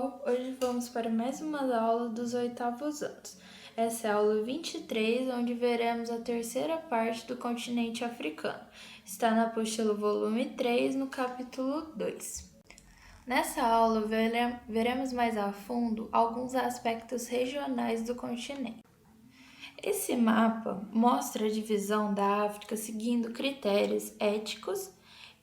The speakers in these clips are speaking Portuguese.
pessoal, hoje vamos para mais uma aula dos oitavos anos. Essa é a aula 23, onde veremos a terceira parte do continente africano. Está na apostila volume 3, no capítulo 2. Nessa aula veremos mais a fundo alguns aspectos regionais do continente. Esse mapa mostra a divisão da África seguindo critérios étnicos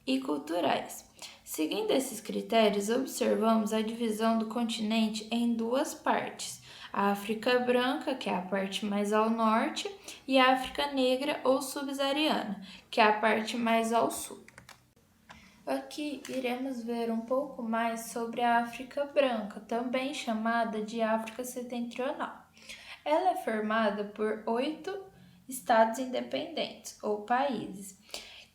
e culturais. Seguindo esses critérios, observamos a divisão do continente em duas partes: a África Branca, que é a parte mais ao norte, e a África Negra ou Subsaariana, que é a parte mais ao sul. Aqui iremos ver um pouco mais sobre a África Branca, também chamada de África Setentrional. Ela é formada por 8 estados independentes, ou países,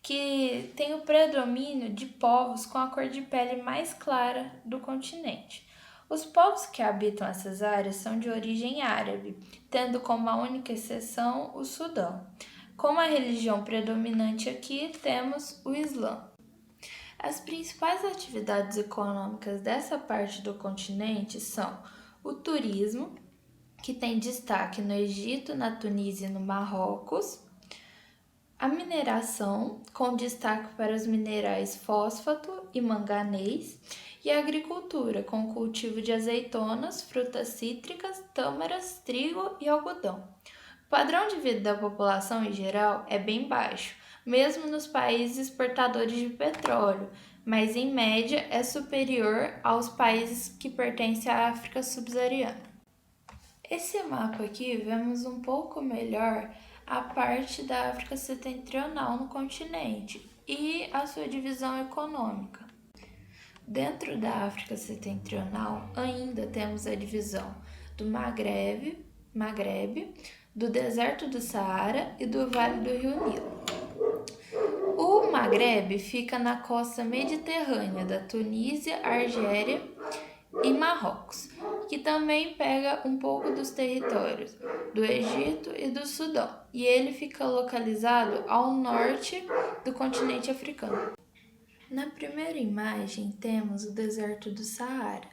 que tem o predomínio de povos com a cor de pele mais clara do continente. Os povos que habitam essas áreas são de origem árabe, tendo como a única exceção o Sudão. Como a religião predominante aqui, temos o Islã. As principais atividades econômicas dessa parte do continente são o turismo, que tem destaque no Egito, na Tunísia e no Marrocos, a mineração, com destaque para os minerais fósfato e manganês, e a agricultura, com o cultivo de azeitonas, frutas cítricas, tâmaras, trigo e algodão. O padrão de vida da população em geral é bem baixo, mesmo nos países exportadores de petróleo, mas em média é superior aos países que pertencem à África subsaariana. Esse mapa aqui vemos um pouco melhor a parte da África Setentrional no continente e a sua divisão econômica. Dentro da África Setentrional ainda temos a divisão do Magreb, do deserto do Saara e do Vale do Rio Nilo. O Magreb fica na costa mediterrânea da Tunísia, Argélia e Marrocos, que também pega um pouco dos territórios do Egito e do Sudão, e ele fica localizado ao norte do continente africano. Na primeira imagem temos o deserto do Saara,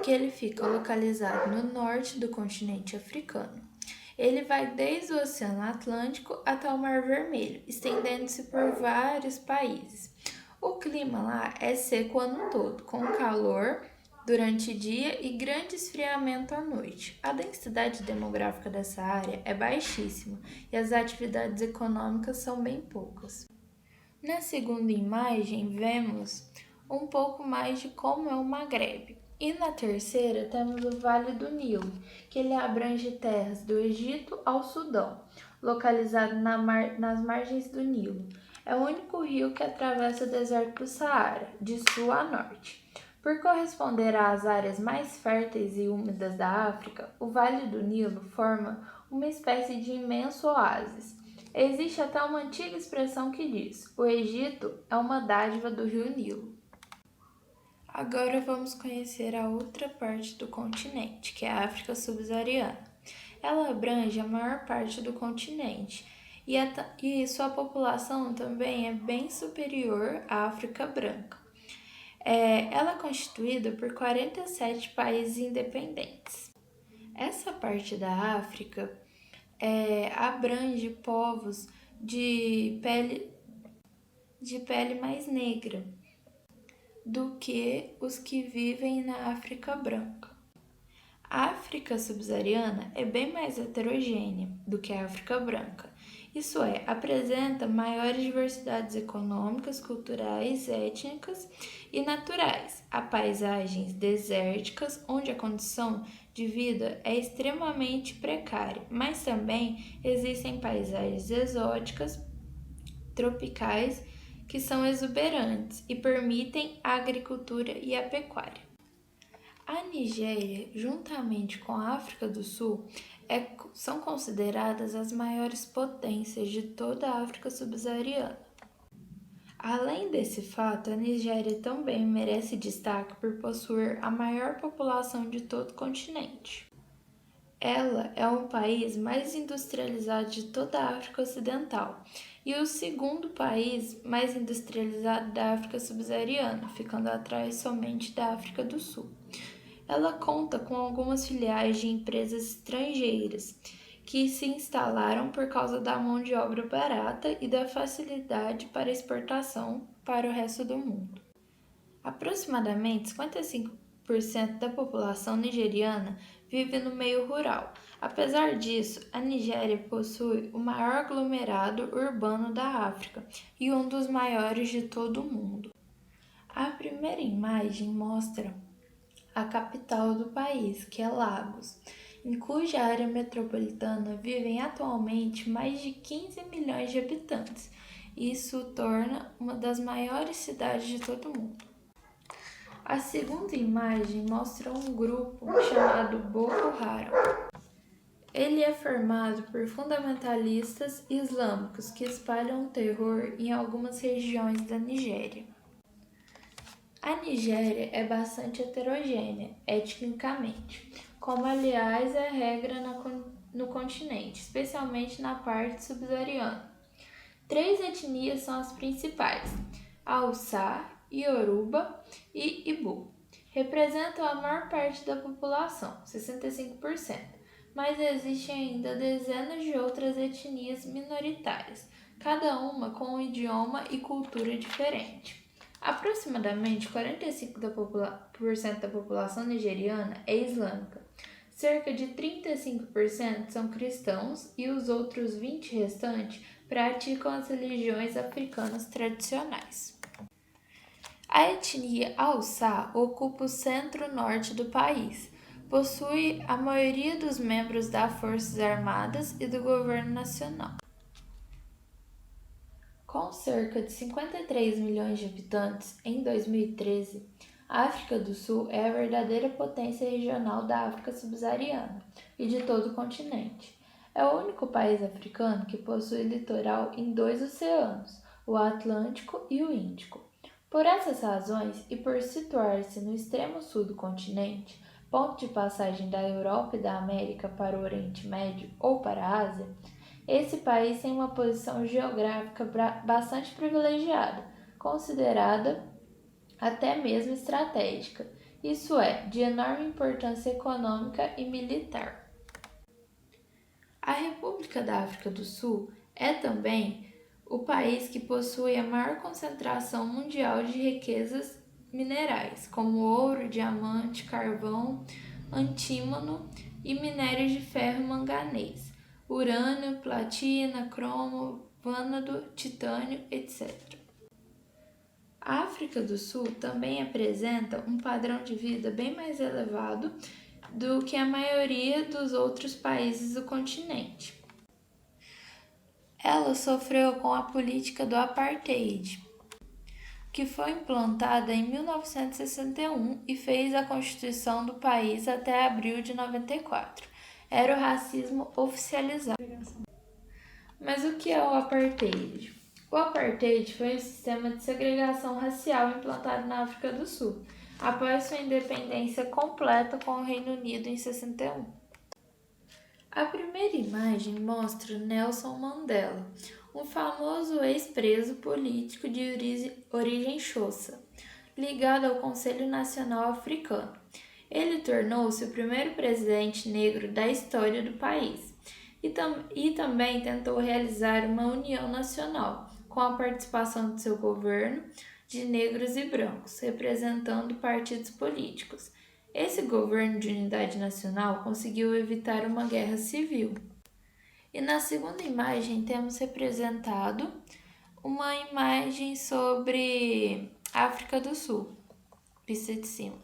que ele fica localizado no norte do continente africano. Ele vai desde o Oceano Atlântico até o Mar Vermelho, estendendo-se por vários países. O clima lá é seco o ano todo, com calor durante o dia e grande esfriamento à noite. A densidade demográfica dessa área é baixíssima e as atividades econômicas são bem poucas. Na segunda imagem, vemos um pouco mais de como é o Magreb. E na terceira, temos o Vale do Nilo, que ele abrange terras do Egito ao Sudão, localizado nas margens do Nilo. É o único rio que atravessa o deserto do Saara, de sul a norte. Por corresponder às áreas mais férteis e úmidas da África, o Vale do Nilo forma uma espécie de imenso oásis. Existe até uma antiga expressão que diz: o Egito é uma dádiva do rio Nilo. Agora vamos conhecer a outra parte do continente, que é a África subsaariana. Ela abrange a maior parte do continente e sua população também é bem superior à África Branca. Ela é constituída por 47 países independentes. Essa parte da África abrange povos de pele mais negra do que os que vivem na África Branca. A África subsaariana é bem mais heterogênea do que a África Branca, isso é, apresenta maiores diversidades econômicas, culturais, étnicas e naturais. Há paisagens desérticas, onde a condição de vida é extremamente precária, mas também existem paisagens exóticas, tropicais, que são exuberantes e permitem a agricultura e a pecuária. A Nigéria, juntamente com a África do Sul, são consideradas as maiores potências de toda a África subsaariana. Além desse fato, a Nigéria também merece destaque por possuir a maior população de todo o continente. Ela é o país mais industrializado de toda a África Ocidental e o segundo país mais industrializado da África subsaariana, ficando atrás somente da África do Sul. Ela conta com algumas filiais de empresas estrangeiras que se instalaram por causa da mão de obra barata e da facilidade para exportação para o resto do mundo. Aproximadamente 55% da população nigeriana vive no meio rural. Apesar disso, a Nigéria possui o maior aglomerado urbano da África e um dos maiores de todo o mundo. A primeira imagem mostra a capital do país, que é Lagos, em cuja área metropolitana vivem atualmente mais de 15 milhões de habitantes. Isso torna uma das maiores cidades de todo o mundo. A segunda imagem mostra um grupo chamado Boko Haram. Ele é formado por fundamentalistas islâmicos que espalham o terror em algumas regiões da Nigéria. A Nigéria é bastante heterogênea etnicamente, como aliás é regra no continente, especialmente na parte subsaariana. 3 etnias são as principais: Hausa, Yoruba e Ibo. Representam a maior parte da população, 65%, mas existem ainda dezenas de outras etnias minoritárias, cada uma com um idioma e cultura diferente. Aproximadamente 45% da população nigeriana é islâmica. Cerca de 35% são cristãos e os outros 20% restantes praticam as religiões africanas tradicionais. A etnia Hausa ocupa o centro-norte do país. Possui a maioria dos membros das Forças Armadas e do governo nacional. Com cerca de 53 milhões de habitantes em 2013, a África do Sul é a verdadeira potência regional da África subsaariana e de todo o continente. É o único país africano que possui litoral em 2 oceanos, o Atlântico e o Índico. Por essas razões e por situar-se no extremo sul do continente, ponto de passagem da Europa e da América para o Oriente Médio ou para a Ásia, esse país tem uma posição geográfica bastante privilegiada, considerada até mesmo estratégica, isso é, de enorme importância econômica e militar. A República da África do Sul é também o país que possui a maior concentração mundial de riquezas minerais, como ouro, diamante, carvão, antímono e minérios de ferro e manganês, urânio, platina, cromo, vânado, titânio, etc. A África do Sul também apresenta um padrão de vida bem mais elevado do que a maioria dos outros países do continente. Ela sofreu com a política do apartheid, que foi implantada em 1961 e fez a Constituição do país até abril de 94. Era o racismo oficializado. Mas o que é o apartheid? O apartheid foi um sistema de segregação racial implantado na África do Sul, após sua independência completa com o Reino Unido em 61. A primeira imagem mostra Nelson Mandela, um famoso ex-preso político de origem Xhosa, ligado ao Conselho Nacional Africano. Ele tornou-se o primeiro presidente negro da história do país e também tentou realizar uma união nacional, com a participação de seu governo de negros e brancos, representando partidos políticos. Esse governo de unidade nacional conseguiu evitar uma guerra civil. E na segunda imagem temos representado uma imagem sobre África do Sul, vista de cima.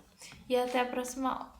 E até a próxima aula.